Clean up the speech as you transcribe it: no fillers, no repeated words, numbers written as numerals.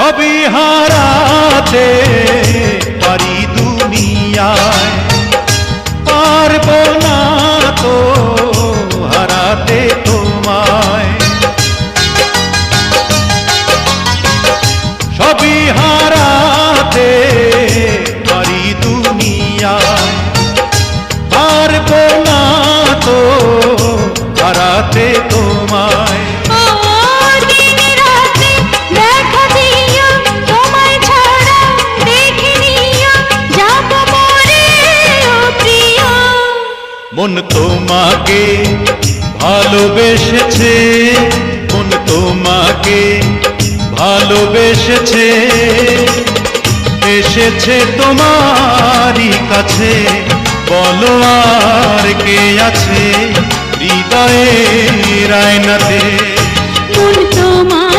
সবই হারাতে পারি দুনিয়ায়, পারবো না তো হারাতে তোমায়। সবই হারাতে পারি দুনিয়ায়, পারবো না তো হারাতে তোমায়। মন তোমাকে ভালোবেসেছে, মন তোমাকে ভালোবেসেছে, এসেছে তোমারই কাছে। বলো আর কে আছে হৃদয়ের আয়নাতে? মন তোমাকে